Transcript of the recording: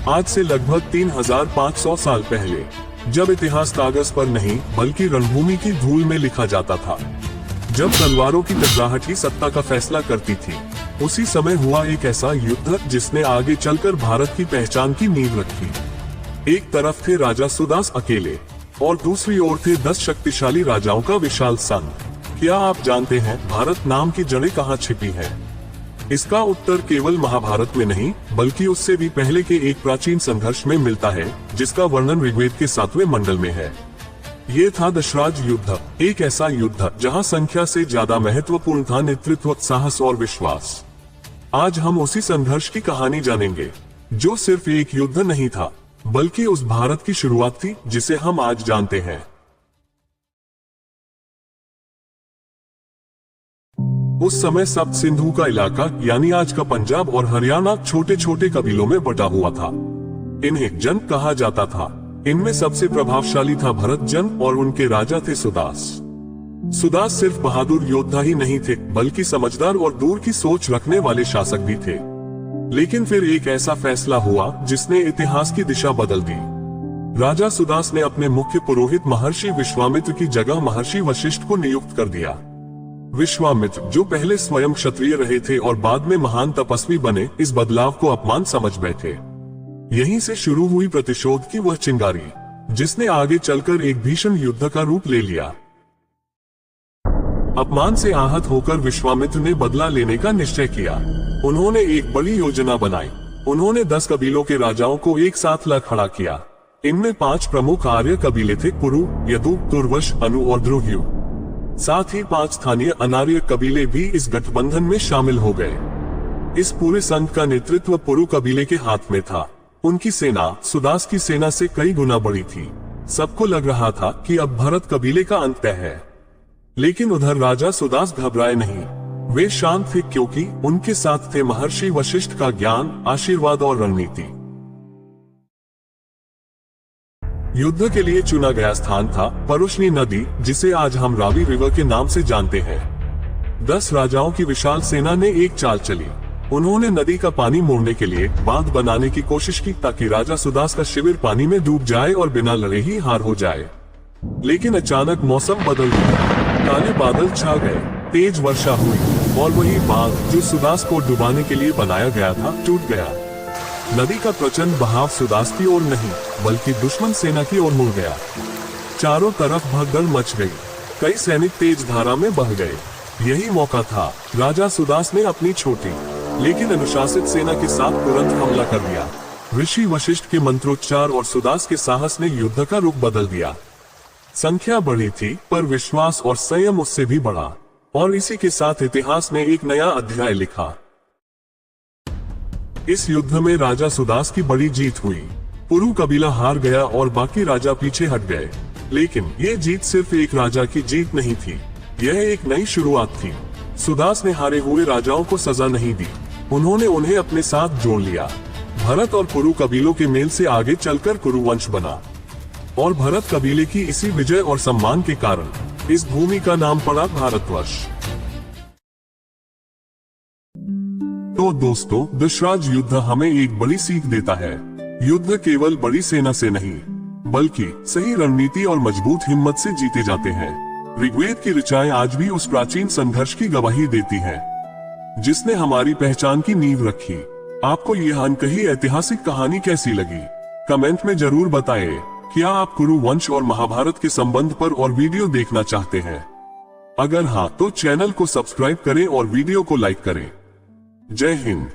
आज से लगभग 3500 साल पहले, जब इतिहास कागज पर नहीं बल्कि रणभूमि की धूल में लिखा जाता था, जब तलवारों की टकराहट ही सत्ता का फैसला करती थी, उसी समय हुआ एक ऐसा युद्ध जिसने आगे चलकर भारत की पहचान की नींव रखी। एक तरफ थे राजा सुदास अकेले और दूसरी ओर थे 10 शक्तिशाली राजाओं का विशाल संघ। क्या आप जानते हैं भारत नाम की जड़ें कहाँ छिपी हैं? इसका उत्तर केवल महाभारत में नहीं बल्कि उससे भी पहले के एक प्राचीन संघर्ष में मिलता है, जिसका वर्णन ऋग्वेद के 7वें मंडल में है। ये था दशराज युद्ध, एक ऐसा युद्ध जहां संख्या से ज्यादा महत्वपूर्ण था नेतृत्व, साहस और विश्वास। आज हम उसी संघर्ष की कहानी जानेंगे, जो सिर्फ एक युद्ध नहीं था बल्कि उस भारत की शुरुआत थी जिसे हम आज जानते हैं। उस समय सप्त सिंधु का इलाका यानी आज का पंजाब और हरियाणा छोटे छोटे कबीलों में बटा हुआ था। इन्हें जन कहा जाता था। इनमें सबसे प्रभावशाली था भरत जन और उनके राजा थे सुदास। सुदास सिर्फ बहादुर योद्धा ही नहीं थे बल्कि समझदार और दूर की सोच रखने वाले शासक भी थे। लेकिन फिर एक ऐसा फैसला हुआ जिसने इतिहास की दिशा बदल दी। राजा सुदास ने अपने मुख्य पुरोहित महर्षि विश्वामित्र की जगह महर्षि वशिष्ठ को नियुक्त कर दिया। विश्वामित्र, जो पहले स्वयं क्षत्रिय रहे थे और बाद में महान तपस्वी बने, इस बदलाव को अपमान समझ बैठे। यहीं से शुरू हुई प्रतिशोध की वह चिंगारी, जिसने आगे चलकर एक भीषण युद्ध का रूप ले लिया। अपमान से आहत होकर विश्वामित्र ने बदला लेने का निश्चय किया। उन्होंने एक बड़ी योजना बनाई। उन्होंने 10 कबीलों के राजाओं को एक साथ ला खड़ा किया। इनमें 5 प्रमुख आर्य कबीले थे, कुरु, यदु, तुर्वश, अनु और द्रुह्यु। साथ ही 5 स्थानीय अनार्य कबीले भी इस गठबंधन में शामिल हो गए। इस पूरे संघ का नेतृत्व पुरु कबीले के हाथ में था। उनकी सेना सुदास की सेना से कई गुना बड़ी थी। सबको लग रहा था कि अब भरत कबीले का अंत तय है। लेकिन उधर राजा सुदास घबराए नहीं। वे शांत थे क्योंकि उनके साथ थे महर्षि वशिष्ठ का ज्ञान, आशीर्वाद और रणनीति। युद्ध के लिए चुना गया स्थान था परुष्णी नदी, जिसे आज हम रावी रिवर के नाम से जानते हैं। 10 राजाओं की विशाल सेना ने एक चाल चली। उन्होंने नदी का पानी मोड़ने के लिए बांध बनाने की कोशिश की ताकि राजा सुदास का शिविर पानी में डूब जाए और बिना लड़े ही हार हो जाए। लेकिन अचानक मौसम बदल गया। काले बादल छा गए, तेज वर्षा हुई और वही बांध जो सुदास को डुबाने के लिए बनाया गया था टूट गया। नदी का प्रचंड बहाव सुदास की ओर नहीं बल्कि दुश्मन सेना की ओर मुड़ गया। चारों तरफ भगदड़ मच गई। कई सैनिक तेज धारा में बह गए। यही मौका था। राजा सुदास ने अपनी छोटी लेकिन अनुशासित सेना के साथ तुरंत हमला कर दिया। ऋषि वशिष्ठ के मंत्रोच्चार और सुदास के साहस ने युद्ध का रुख बदल दिया। संख्या बढ़ी थी पर विश्वास और संयम उससे भी बढ़ा, और इसी के साथ इतिहास ने एक नया अध्याय लिखा। इस युद्ध में राजा सुदास की बड़ी जीत हुई। पुरु कबीला हार गया और बाकी राजा पीछे हट गए। लेकिन ये जीत सिर्फ एक राजा की जीत नहीं थी, यह एक नई शुरुआत थी। सुदास ने हारे हुए राजाओं को सजा नहीं दी, उन्होंने उन्हें अपने साथ जोड़ लिया। भरत और पुरु कबीलों के मेल से आगे चलकर कुरु वंश बना, और भरत कबीले की इसी विजय और सम्मान के कारण इस भूमि का नाम पड़ा भारतवर्ष। तो दोस्तों, दशराज युद्ध हमें एक बड़ी सीख देता है। युद्ध केवल बड़ी सेना से नहीं बल्कि सही रणनीति और मजबूत हिम्मत से जीते जाते हैं। ऋग्वेद की ऋचाएं आज भी उस प्राचीन संघर्ष की गवाही देती हैं, जिसने हमारी पहचान की नींव रखी। आपको यह अनकही ऐतिहासिक कहानी कैसी लगी? कमेंट में जरूर बताएं। क्या आप कुरु वंश और महाभारत के संबंध पर और वीडियो देखना चाहते हैं? अगर हाँ, तो चैनल को सब्सक्राइब करें और वीडियो को लाइक करें। जय हिंद।